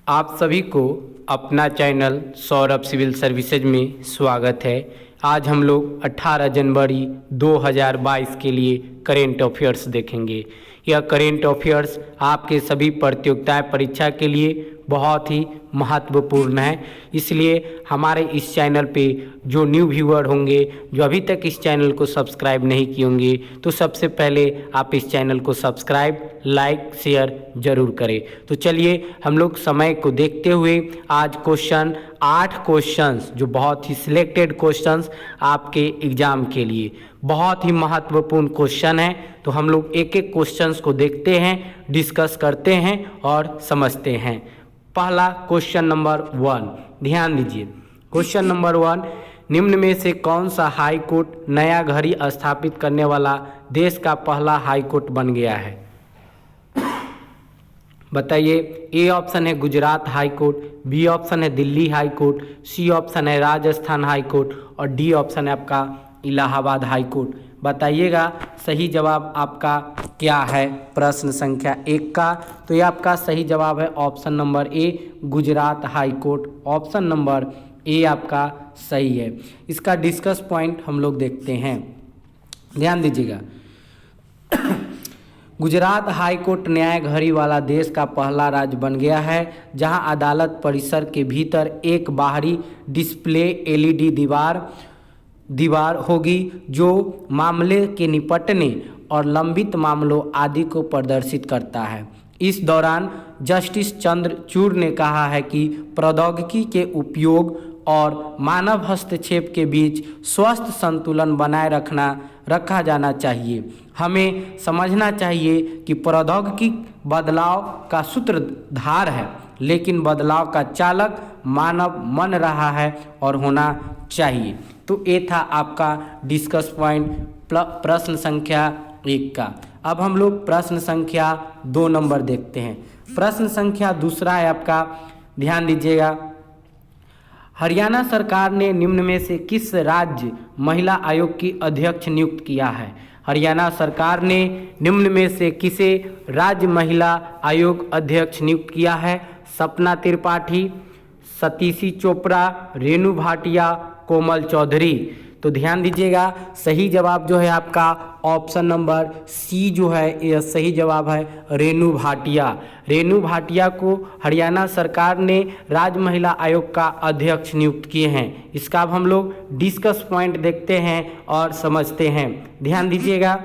आप सभी को अपना चैनल सौरभ सिविल सर्विसेज में स्वागत है। आज हम लोग 18 जनवरी 2022 के लिए करेंट अफेयर्स देखेंगे। यह करेंट अफेयर्स आपके सभी प्रतियोगिता परीक्षा के लिए बहुत ही महत्वपूर्ण है, इसलिए हमारे इस चैनल पे जो न्यू व्यूअर होंगे, जो अभी तक इस चैनल को सब्सक्राइब नहीं किए होंगे, तो सबसे पहले आप इस चैनल को सब्सक्राइब, लाइक, शेयर जरूर करें। तो चलिए हम लोग समय को देखते हुए आज 8 क्वेश्चंस जो बहुत ही सिलेक्टेड क्वेश्चंस आपके एग्जाम के लिए बहुत ही महत्वपूर्ण क्वेश्चन है, तो हम लोग एक एक क्वेश्चंस को देखते हैं, डिस्कस करते हैं और समझते हैं। पहला क्वेश्चन नंबर 1, ध्यान दीजिए। क्वेश्चन नंबर 1, निम्न में से कौन सा हाई कोर्ट नया घड़ी स्थापित करने वाला देश का पहला हाई कोर्ट बन गया है? बताइए। ए ऑप्शन है Gujarat high court, B option है Delhi high court, C option है राजस्थान हाई कोर्ट और डी ऑप्शन है आपका इलाहाबाद हाई कोर्ट। बताइएगा सही जवाब आपका क्या है प्रश्न संख्या 1 का। तो ये आपका सही जवाब है option number A, Gujarat high court. Option number A आपका सही है। इसका डिस्कस पॉइंट हम लोग देखते हैं, ध्यान दीजिएगा। गुजरात हाई कोर्ट न्याय घड़ी वाला देश का पहला राज्य बन गया है जहां अदालत परिसर के भीतर एक बाहरी डिस्प्ले एलईडी दीवार होगी जो मामले के निपटने और लंबित मामलों आदि को प्रदर्शित करता है। इस दौरान जस्टिस चंद्रचूड़ ने कहा है कि प्रौद्योगिकी के उपयोग और मानव हस्तक्षेप के बीच स्वस्थ संतुलन बनाए रखा जाना चाहिए। हमें समझना चाहिए कि प्रौद्योगिकी बदलाव का सूत्रधार है, लेकिन बदलाव का चालक मानव मन रहा है और होना चाहिए। तो ये था आपका डिस्कस पॉइंट प्रश्न संख्या 1 का। अब हम लोग प्रश्न संख्या 2 नंबर देखते हैं। प्रश्न संख्या 2 है आपका, ध्यान दीजिएगा। हरियाणा सरकार ने निम्न में से किस राज्य महिला आयोग की अध्यक्ष नियुक्त किया है? हरियाणा सरकार ने निम्न में से किसे राज्य महिला आयोग अध्यक्ष नियुक्त किया है? सपना त्रिपाठी, सतीशी चोपड़ा, रेणु भाटिया, कोमल चौधरी। तो ध्यान दीजिएगा सही जवाब जो है आपका ऑप्शन नंबर सी जो है, यह सही जवाब है रेणु भाटिया। रेणु भाटिया को हरियाणा सरकार ने राज्य महिला आयोग का अध्यक्ष नियुक्त किए हैं। इसका अब हम लोग डिस्कस पॉइंट देखते हैं और समझते हैं, ध्यान दीजिएगा।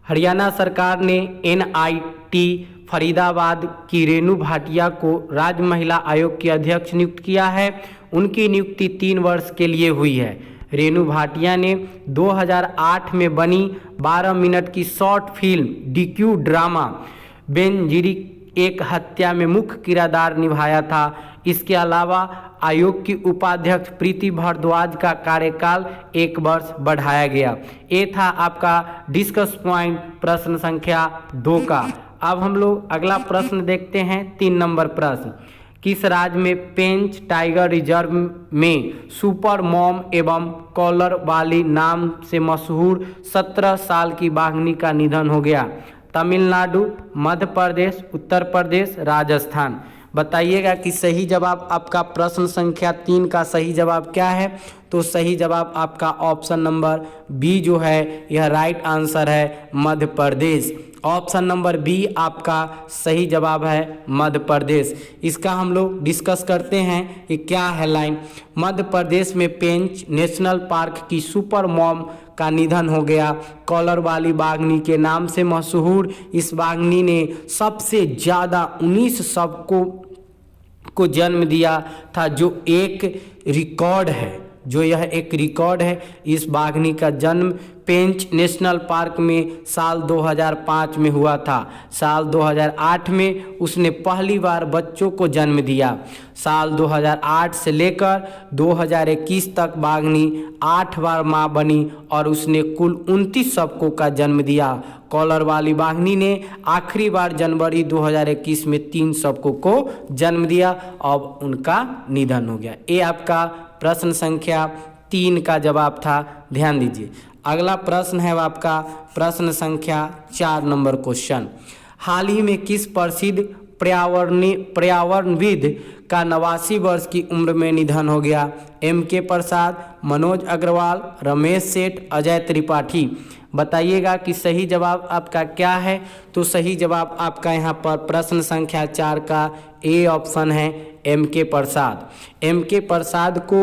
हरियाणा सरकार ने एनआईटी फरीदाबाद की रेणु भाटिया को राज्य महिला आयोग की अध्यक्ष नियुक्त किया है। उनकी नियुक्ति 3 वर्ष के लिए हुई है। रेणु भाटिया ने 2008 में बनी 12 मिनट की शॉर्ट फिल्म डीक्यू ड्रामा बेनजीरी एक हत्या में मुख्य किरदार निभाया था। इसके अलावा आयोग की उपाध्यक्ष प्रीति भारद्वाज का कार्यकाल 1 वर्ष बढ़ाया गया। ये था आपका डिस्कस पॉइंट प्रश्न संख्या 2 का। अब हम लोग अगला प्रश्न देखते हैं, 3 नंबर प्रश्न। किस राज्य में पेंच टाइगर रिजर्व में सुपर मॉम एवं कॉलर वाली नाम से मशहूर 17 साल की बाघनी का निधन हो गया? तमिलनाडु, मध्य प्रदेश, उत्तर प्रदेश, राजस्थान। बताइएगा कि सही जवाब आपका प्रश्न संख्या 3 का सही जवाब क्या है? तो सही जवाब आपका ऑप्शन नंबर बी जो है, यह राइट आंसर है Madhya Pradesh. Option number B आपका सही जवाब है मध्य प्रदेश। इसका हम लोग डिस्कस करते हैं कि क्या है लाइन। मध्य प्रदेश में पेंच नेशनल पार्क की सुपर मॉम का निधन हो गया। कॉलर वाली बाघनी के नाम से मशहूर इस बाघनी ने सबसे ज़्यादा 19 सबको जन्म दिया था, जो एक रिकॉर्ड है, जो यह एक रिकॉर्ड है। इस बाघनी का जन्म पेंच नेशनल पार्क में साल 2005 में हुआ था। साल 2008 में उसने पहली बार बच्चों को जन्म दिया। साल 2008 से लेकर 2021 तक बाघनी 8 बार मां बनी और उसने कुल 29 सबकों का जन्म दिया। कॉलर वाली बाघनी ने आखिरी बार जनवरी 2021 में 3 सबकों को जन्म दिया, अब उनका निधन हो गया। ये आपका प्रश्न संख्या 3 का जवाब था, ध्यान दीजिए। अगला प्रश्न है आपका प्रश्न संख्या 4 नंबर क्वेश्चन। हाल ही में किस प्रसिद्ध पर्यावरणविद का 89 वर्ष की उम्र में निधन हो गया? M.K. प्रसाद, मनोज अग्रवाल, रमेश सेठ, अजय त्रिपाठी। बताइएगा कि सही जवाब आपका क्या है। तो सही जवाब आपका यहाँ पर प्रश्न संख्या 4 का ए ऑप्शन है, M.K. प्रसाद। M.K. प्रसाद को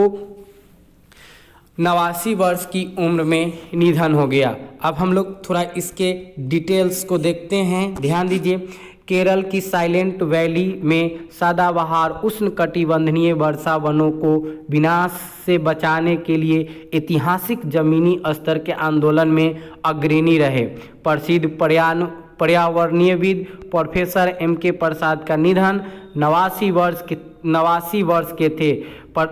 89 वर्ष की उम्र में निधन हो गया। अब हम लोग थोड़ा इसके डिटेल्स को देखते हैं, ध्यान दीजिए। केरल की साइलेंट वैली में सदाबहार उष्णकटिबंधीय वर्षा वनों को विनाश से बचाने के लिए ऐतिहासिक जमीनी स्तर के आंदोलन में अग्रणी रहे प्रसिद्ध पर्यावरणीयविद प्रोफेसर M.K. प्रसाद का निधन 89 वर्ष के थे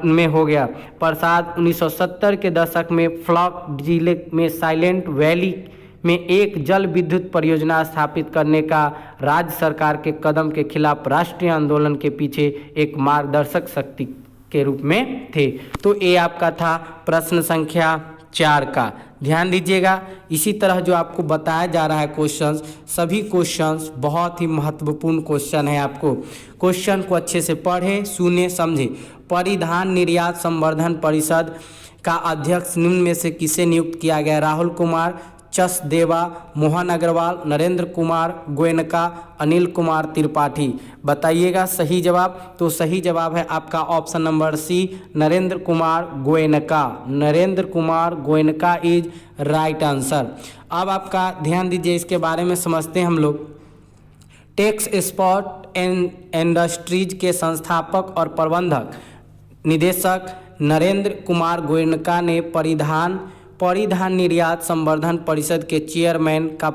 में हो गया। प्रसाद 1970 के दशक में फ्लॉक जिले में साइलेंट वैली में एक जल विद्युत परियोजना स्थापित करने का राज्य सरकार के कदम के खिलाफ राष्ट्रीय आंदोलन के पीछे एक मार्गदर्शक शक्ति के रूप में थे। तो ये आपका था प्रश्न संख्या 4 का, ध्यान दीजिएगा। इसी तरह जो आपको बताया जा रहा है क्वेश्चंस, सभी क्वेश्चंस बहुत ही महत्वपूर्ण क्वेश्चन है। आपको क्वेश्चन को अच्छे से पढ़ें, सुने, समझें। परिधान निर्यात संवर्धन परिषद का अध्यक्ष निम्न में से किसे नियुक्त किया गया? राहुल कुमार, चसदेवा, मोहन अग्रवाल, नरेंद्र कुमार गोयनका, अनिल कुमार त्रिपाठी। बताइएगा सही जवाब। तो सही जवाब है आपका option number C, Narendra Kumar Goenka. Narendra Kumar Goenka is right answer. अब आपका ध्यान दीजिए, इसके बारे में समझते हैं हम लोग। टेक्स एक्सपोर्ट इंडस्ट्रीज के संस्थापक और प्रबंधक निदेशक नरेंद्र कुमार गोयनका ने परिधान निर्यात संवर्धन परिषद के चेयरमैन का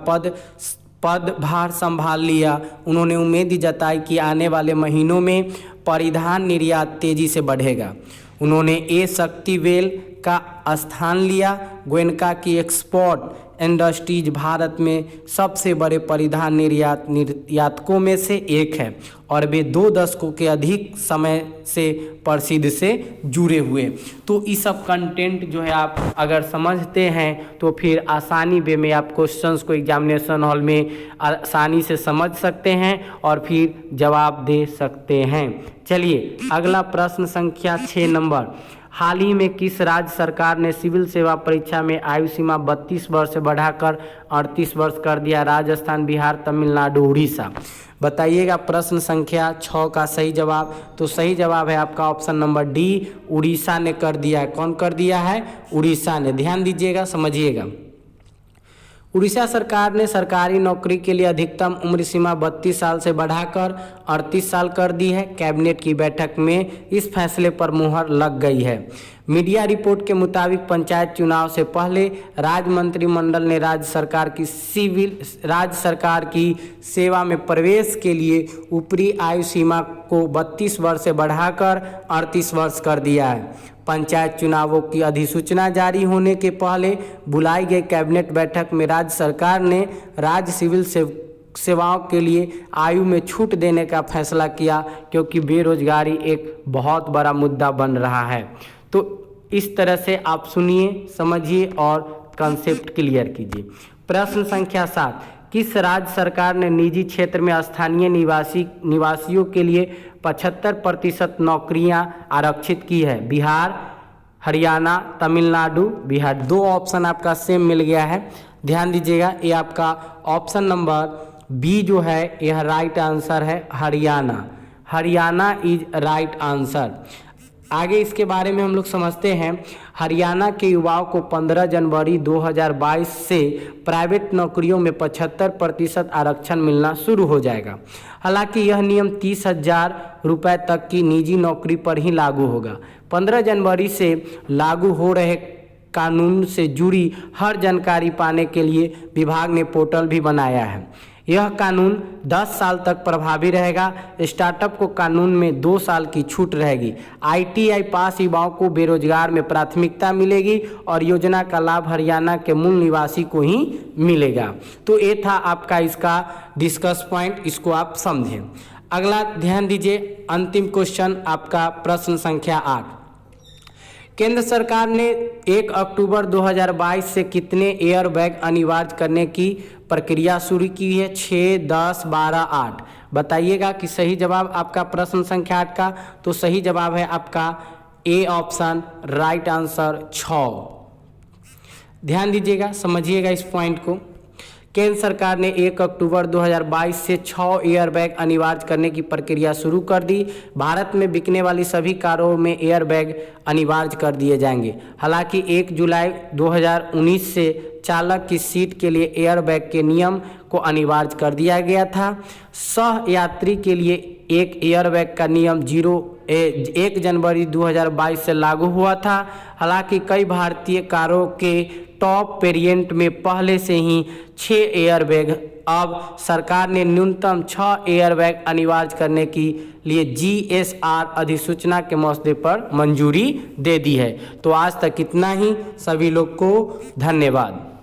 पदभार संभाल लिया। उन्होंने उम्मीद जताई कि आने वाले महीनों में परिधान निर्यात तेजी से बढ़ेगा। उन्होंने ए शक्ति वेल का स्थान लिया। गोयनका की एक्सपोर्ट इंडस्ट्रीज भारत में सबसे बड़े परिधान निर्यातकों में से एक है और वे 2 दशकों के अधिक समय से प्रसिद्ध से जुड़े हुए। तो ये सब कंटेंट जो है आप अगर समझते हैं तो फिर आसानी वे में आप क्वेश्चंस को एग्जामिनेशन हॉल में आसानी से समझ सकते हैं और फिर जवाब दे सकते हैं। चलिए अगला प्रश्न संख्या 6 नंबर। हाल ही में किस राज्य सरकार ने सिविल सेवा परीक्षा में आयु सीमा 32 वर्ष से बढ़ाकर 38 वर्ष कर दिया? राजस्थान, बिहार, तमिलनाडु, उड़ीसा। बताइएगा प्रश्न संख्या 6 का सही जवाब। तो सही जवाब है आपका ऑप्शन नंबर डी, उड़ीसा ने कर दिया है। कौन कर दिया है? उड़ीसा ने। ध्यान दीजिएगा, समझिएगा। उड़ीसा सरकार ने सरकारी नौकरी के लिए अधिकतम उम्र सीमा 32 साल से बढ़ाकर 38 साल कर दी है। कैबिनेट की बैठक में इस फैसले पर मुहर लग गई है। मीडिया रिपोर्ट के मुताबिक पंचायत चुनाव से पहले राज्य मंत्रिमंडल ने राज्य सरकार की सेवा में प्रवेश के लिए ऊपरी आयु सीमा को 32 वर्ष से बढ़ाकर 38 वर्ष कर दिया है। पंचायत चुनावों की अधिसूचना जारी होने के पहले बुलाई गई कैबिनेट बैठक में राज्य सरकार ने राज्य सिविल सेवाओं के लिए आयु में छूट देने का फैसला किया, क्योंकि बेरोजगारी एक बहुत बड़ा मुद्दा बन रहा है। तो इस तरह से आप सुनिए, समझिए और कंसेप्ट क्लियर कीजिए। प्रश्न संख्या 7। किस राज्य सरकार ने निजी क्षेत्र में स्थानीय निवासियों के लिए 75% नौकरियां आरक्षित की है? बिहार, हरियाणा, तमिलनाडु, बिहार। 2 ऑप्शन आपका सेम मिल गया है। ध्यान दीजिएगा, ये आपका ऑप्शन नंबर बी जो है यह राइट आंसर है, Haryana. Haryana is right answer. आगे इसके बारे में हम लोग समझते हैं। हरियाणा के युवाओं को 15 जनवरी 2022 से प्राइवेट नौकरियों में 75% आरक्षण मिलना शुरू हो जाएगा। हालांकि यह नियम 30,000 रुपये तक की निजी नौकरी पर ही लागू होगा। 15 जनवरी से लागू हो रहे कानून से जुड़ी हर जानकारी पाने के लिए विभाग ने पोर्टल भी बनाया है। यह कानून 10 साल तक प्रभावी रहेगा। स्टार्टअप को कानून में 2 साल की छूट रहेगी। ITI पास युवाओं को बेरोजगार में प्राथमिकता मिलेगी और योजना का लाभ हरियाणा के मूल निवासी को ही मिलेगा। तो ये था आपका इसका डिस्कस पॉइंट, इसको आप समझें। अगला ध्यान दीजिए, अंतिम क्वेश्चन आपका प्रश्न संख्या 8। केंद्र सरकार ने 1 अक्टूबर 2022 से कितने एयरबैग अनिवार्य करने की प्रक्रिया शुरू की है? 6, 10, 12, 8। बताइएगा कि सही जवाब आपका प्रश्न संख्या 8 का। तो सही जवाब है आपका ए ऑप्शन, राइट आंसर 6। ध्यान दीजिएगा, समझिएगा इस पॉइंट को। केंद्र सरकार ने 1 अक्टूबर 2022 से 6 एयरबैग अनिवार्य करने की प्रक्रिया शुरू कर दी। भारत में बिकने वाली सभी कारों में एयरबैग अनिवार्य कर दिए जाएंगे। हालांकि 1 जुलाई 2019 से चालक की सीट के लिए एयरबैग के नियम को अनिवार्य कर दिया गया था। सह यात्री के लिए एक एयरबैग का नियम 1 जनवरी 2022 से लागू हुआ था। हालांकि कई भारतीय कारों के टॉप वेरिएंट में पहले से ही 6 एयरबैग, अब सरकार ने न्यूनतम 6 एयरबैग अनिवार्य करने के लिए GSR अधिसूचना के मसौदे पर मंजूरी दे दी है। तो आज तक इतना ही। सभी लोग को धन्यवाद।